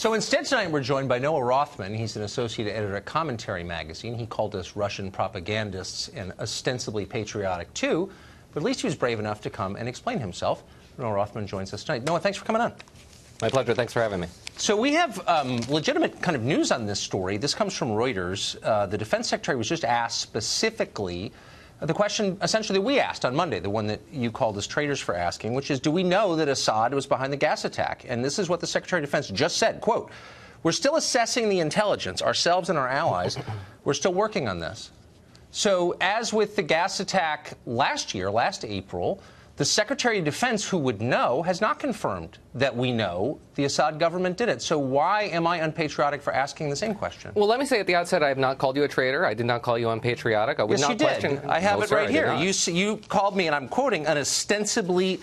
So instead tonight we're joined by Noah Rothman. He's an associate editor at Commentary magazine. He called us Russian propagandists and ostensibly patriotic too, but at least he was brave enough to come and explain himself. Noah Rothman joins us tonight. Noah, thanks for coming on. My pleasure. Thanks for having me. So we have legitimate kind of news on this story. This comes from Reuters. The defense secretary was just asked specifically the question essentially that we asked on Monday, the one that you called us traitors for asking, which is, do we know that Assad was behind the gas attack? And this is what the Secretary of Defense just said, quote, "We're still assessing the intelligence, ourselves and our allies. We're still working on this." So as with the gas attack last April, the Secretary of Defense, who would know, has not confirmed that we know the Assad government did it. So why am I unpatriotic for asking the same question? Well, let me say at the outset, I have not called you a traitor. I did not call you unpatriotic. I would not question. Yes, you did. I have it right here. You called me, and I'm quoting, an ostensibly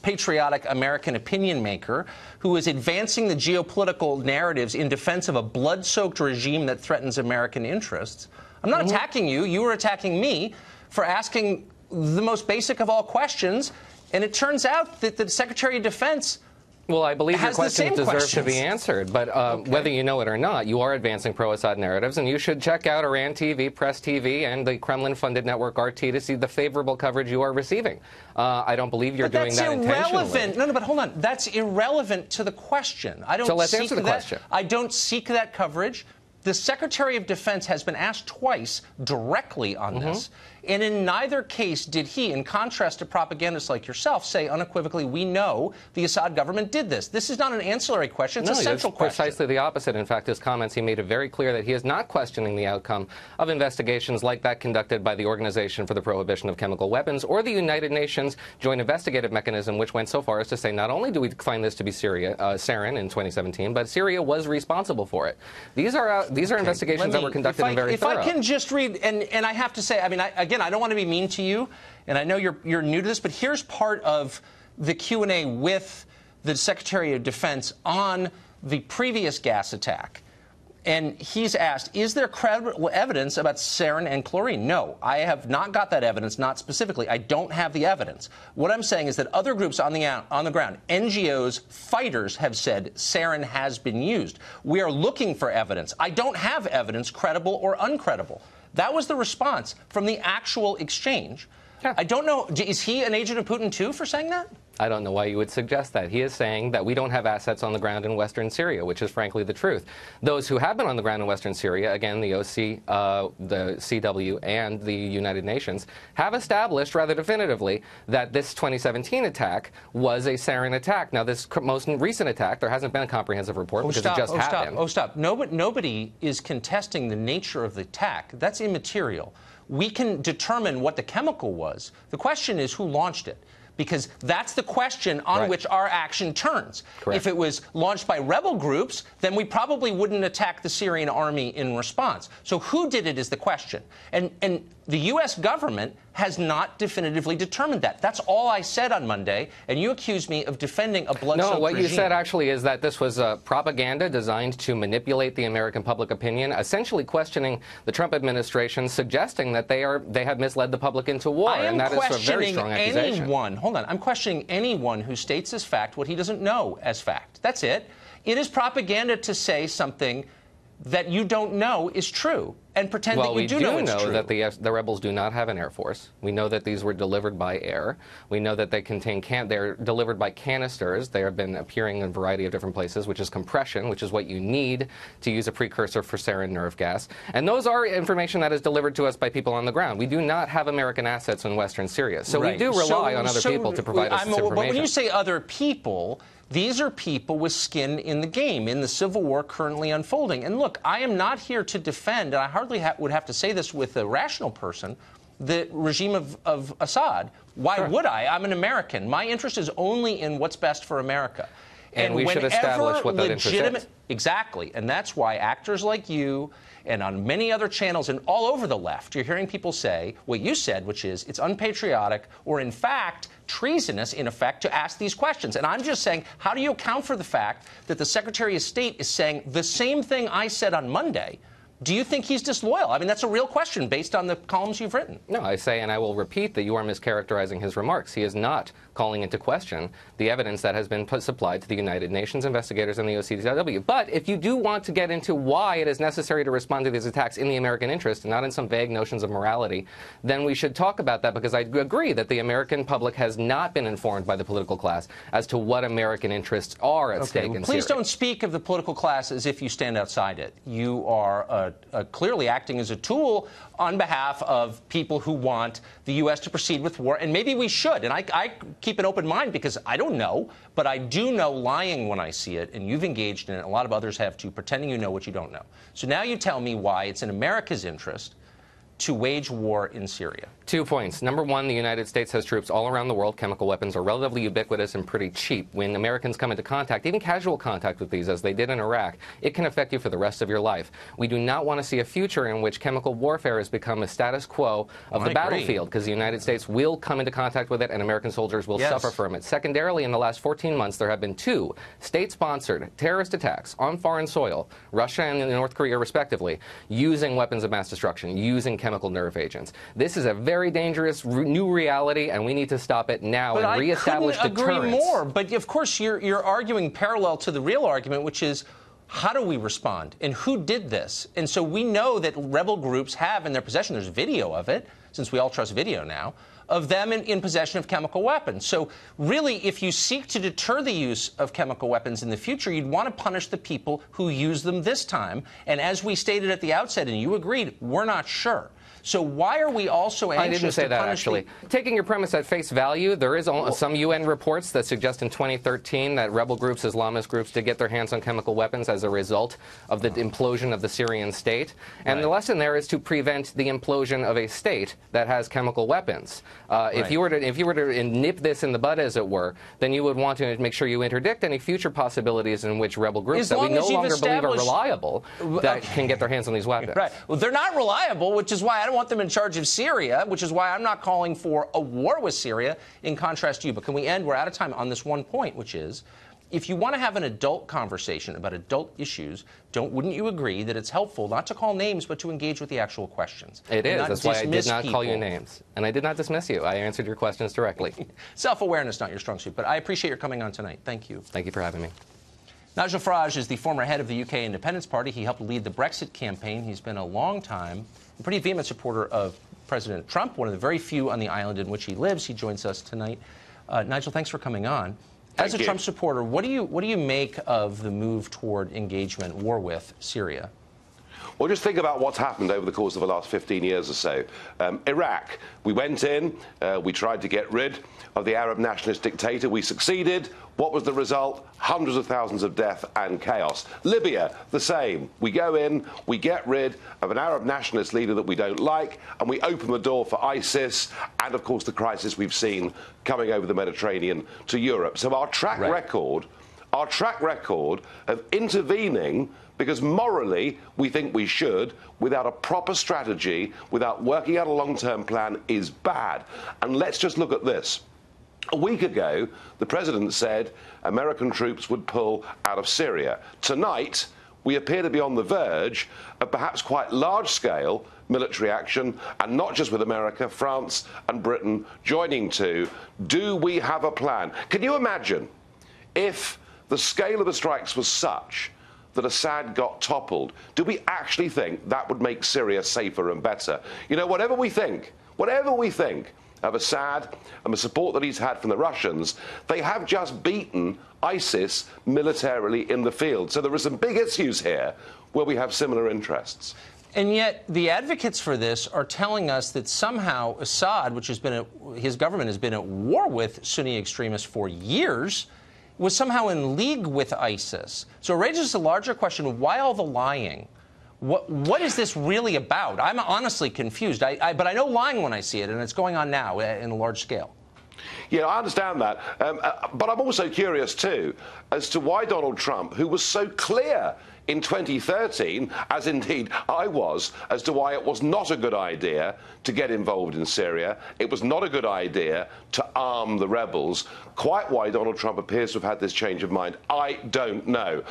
patriotic American opinion maker who is advancing the geopolitical narratives in defense of a blood-soaked regime that threatens American interests. I'm not attacking you. You were attacking me for asking the most basic of all questions, and it turns out that the Secretary of Defense Well, I believe your questions deserve to be answered, but whether you know it or not, you are advancing pro-Assad narratives, and you should check out Iran TV, Press TV, and the Kremlin-funded network RT to see the favorable coverage you are receiving. I don't believe you're doing that intentionally. No, but hold on. That's irrelevant to the question. So let's answer the question. I don't seek that coverage. The Secretary of Defense has been asked twice directly on this, and in neither case did he, in contrast to propagandists like yourself, say unequivocally, we know the Assad government did this. This is not an ancillary question. It's a central question. Precisely the opposite. In fact, his comments, he made it very clear that he is not questioning the outcome of investigations like that conducted by the Organization for the Prohibition of Chemical Weapons or the United Nations Joint Investigative Mechanism, which went so far as to say not only do we find this to be sarin in 2017, but Syria was responsible for it. These are investigations that were conducted in very thorough. If I can just read, and I have to say, I mean, again, I don't want to be mean to you, and I know you're new to this, but here's part of the Q&A with the Secretary of Defense on the previous gas attack. And he's asked, is there credible evidence about sarin and chlorine? No, I have not got that evidence, not specifically. I don't have the evidence. What I'm saying is that other groups on the ground, NGOs, fighters, have said sarin has been used. We are looking for evidence. I don't have evidence, credible or uncredible. That was the response from the actual exchange. Yeah. I don't know. Is he an agent of Putin, too, for saying that? I don't know why you would suggest that. He is saying that we don't have assets on the ground in western Syria, which is frankly the truth. Those who have been on the ground in western Syria, again, the OC, the CW, and the United Nations, have established rather definitively that this 2017 attack was a sarin attack. Now, this most recent attack, there hasn't been a comprehensive report because it just happened. Stop. Nobody is contesting the nature of the attack. That's immaterial. We can determine what the chemical was. The question is who launched it. Because that's the question on which our action turns. Correct. If it was launched by rebel groups, then we probably wouldn't attack the Syrian army in response. So who did it is the question. And the U.S. government has not definitively determined that. That's all I said on Monday, and you accused me of defending a blood-soaked regime. No, what you said actually is that this was propaganda designed to manipulate the American public opinion, essentially questioning the Trump administration, suggesting that they have misled the public into war, and that is a very strong accusation. Hold on. I'm questioning anyone who states as fact what he doesn't know as fact. That's it. It is propaganda to say something that you don't know is true and pretend that you do know it's true. Well, we do know that the rebels do not have an air force. We know that these were delivered by air. We know that they contain they're delivered by canisters. They have been appearing in a variety of different places, which is compression, which is what you need to use a precursor for sarin nerve gas. And those are information that is delivered to us by people on the ground. We do not have American assets in western Syria. So we do rely on other people to provide us this information. But when you say other people, these are people with skin in the game, in the civil war currently unfolding. And look, I am not here to defend, and I hardly would have to say this with a rational person, the regime of Assad. Why would I? I'm an American. My interest is only in what's best for America. And we should establish what that interest is. Exactly. And that's why actors like you and on many other channels and all over the left, you're hearing people say what you said, which is it's unpatriotic or, in fact, treasonous, in effect, to ask these questions. And I'm just saying, how do you account for the fact that the Secretary of State is saying the same thing I said on Monday, Do you think he's disloyal? I mean, that's a real question based on the columns you've written. No, I say, and I will repeat, that you are mischaracterizing his remarks. He is not calling into question the evidence that has been supplied to the United Nations investigators and the OCW. But if you do want to get into why it is necessary to respond to these attacks in the American interest and not in some vague notions of morality, then we should talk about that, because I agree that the American public has not been informed by the political class as to what American interests are at stake in Syria. Please don't speak of the political class as if you stand outside it. You are clearly acting as a tool on behalf of people who want the U.S. to proceed with war, and maybe we should. And I keep an open mind because I don't know, but I do know lying when I see it, and you've engaged in it, a lot of others have too, pretending you know what you don't know. So now you tell me why it's in America's interest to wage war in Syria. 2 points. Number one, the United States has troops all around the world. Chemical weapons are relatively ubiquitous and pretty cheap. When Americans come into contact, even casual contact with these, as they did in Iraq, it can affect you for the rest of your life. We do not want to see a future in which chemical warfare has become a status quo of the battlefield, because the United States will come into contact with it and American soldiers will suffer from it. Secondarily, in the last 14 months, there have been 2 state-sponsored terrorist attacks on foreign soil, Russia and North Korea respectively, using weapons of mass destruction, using chemical nerve agents. This is a very dangerous new reality, and we need to stop it now and reestablish deterrence. I couldn't agree more. But of course, you're arguing parallel to the real argument, which is, how do we respond? And who did this? And so we know that rebel groups have in their possession, there's video of it, since we all trust video now, of them in possession of chemical weapons. So really, if you seek to deter the use of chemical weapons in the future, you'd want to punish the people who use them this time. And as we stated at the outset, and you agreed, we're not sure. So why are we also anxious I didn't say to that, punish actually. Taking your premise at face value, there is some UN reports that suggest in 2013 that rebel groups, Islamist groups, did get their hands on chemical weapons as a result of the implosion of the Syrian state. And the lesson there is to prevent the implosion of a state that has chemical weapons. If you were to nip this in the bud, as it were, then you would want to make sure you interdict any future possibilities in which rebel groups that we no longer believe are reliable that can get their hands on these weapons. Right. Well, they're not reliable, which is why I don't want them in charge of Syria, which is why I'm not calling for a war with Syria, in contrast to you. But can we end? We're out of time on this one point, which is, if you want to have an adult conversation about adult issues, wouldn't you agree that it's helpful not to call names, but to engage with the actual questions? It is. That's why I did not call you names. And I did not dismiss you. I answered your questions directly. Self-awareness, not your strong suit. But I appreciate your coming on tonight. Thank you. Thank you for having me. Nigel Farage is the former head of the UK Independence Party. He helped lead the Brexit campaign. He's been a long time, a pretty vehement supporter of President Trump, one of the very few on the island in which he lives. He joins us tonight. Nigel, thanks for coming on. As a Trump supporter, what do you make of the move toward engagement, war with Syria? Well, just think about what's happened over the course of the last 15 years or so. Iraq, we went in, we tried to get rid of the Arab nationalist dictator. We succeeded. What was the result? Hundreds of thousands of death and chaos. Libya, the same. We go in, we get rid of an Arab nationalist leader that we don't like, and we open the door for ISIS and, of course, the crisis we've seen coming over the Mediterranean to Europe. So our track record of intervening because morally we think we should, without a proper strategy, without working out a long-term plan, is bad. And let's just look at this. A week ago, the president said American troops would pull out of Syria. Tonight, we appear to be on the verge of perhaps quite large-scale military action, and not just with America, France and Britain joining too. Do we have a plan? Can you imagine if the scale of the strikes was such that Assad got toppled? Do we actually think that would make Syria safer and better? You know, whatever we think of Assad and the support that he's had from the Russians, they have just beaten ISIS militarily in the field. So there are some big issues here where we have similar interests. And yet the advocates for this are telling us that somehow Assad, which has been his government has been at war with Sunni extremists for years, was somehow in league with ISIS. So it raises a larger question: why all the lying? What is this really about? I'm honestly confused. But I know lying when I see it, and it's going on now in a large scale. Yeah, I understand that. But I'm also curious, too, as to why Donald Trump, who was so clear in 2013, as indeed I was, as to why it was not a good idea to get involved in Syria, it was not a good idea to arm the rebels, quite why Donald Trump appears to have had this change of mind, I don't know.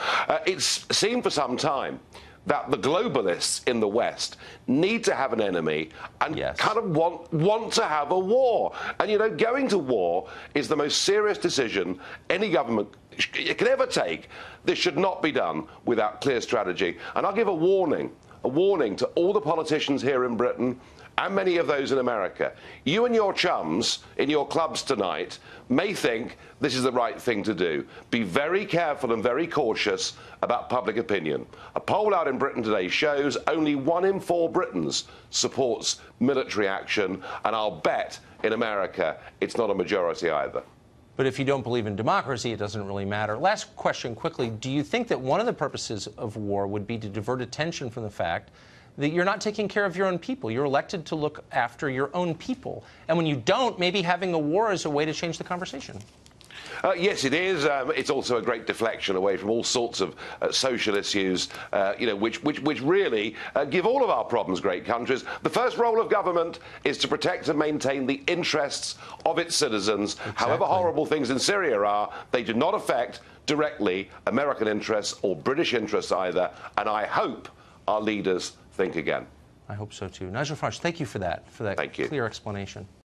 It's seemed for some time that the globalists in the West need to have an enemy and kind of want to have a war. And, you know, going to war is the most serious decision any government can ever take. This should not be done without clear strategy. And I'll give a warning to all the politicians here in Britain and many of those in America. You and your chums in your clubs tonight may think this is the right thing to do. Be very careful and very cautious about public opinion. A poll out in Britain today shows only 1 in 4 Britons supports military action, and I'll bet in America it's not a majority either. But if you don't believe in democracy, it doesn't really matter. Last question quickly. Do you think that one of the purposes of war would be to divert attention from the fact that you're not taking care of your own people? You're elected to look after your own people. And when you don't, maybe having a war is a way to change the conversation. Yes, it is. It's also a great deflection away from all sorts of social issues, you know, which really give all of our problems great countries. The first role of government is to protect and maintain the interests of its citizens. Exactly. However horrible things in Syria are, they do not affect directly American interests or British interests either. And I hope our leaders think again. I hope so too. Nigel Farage, thank you for that clear explanation.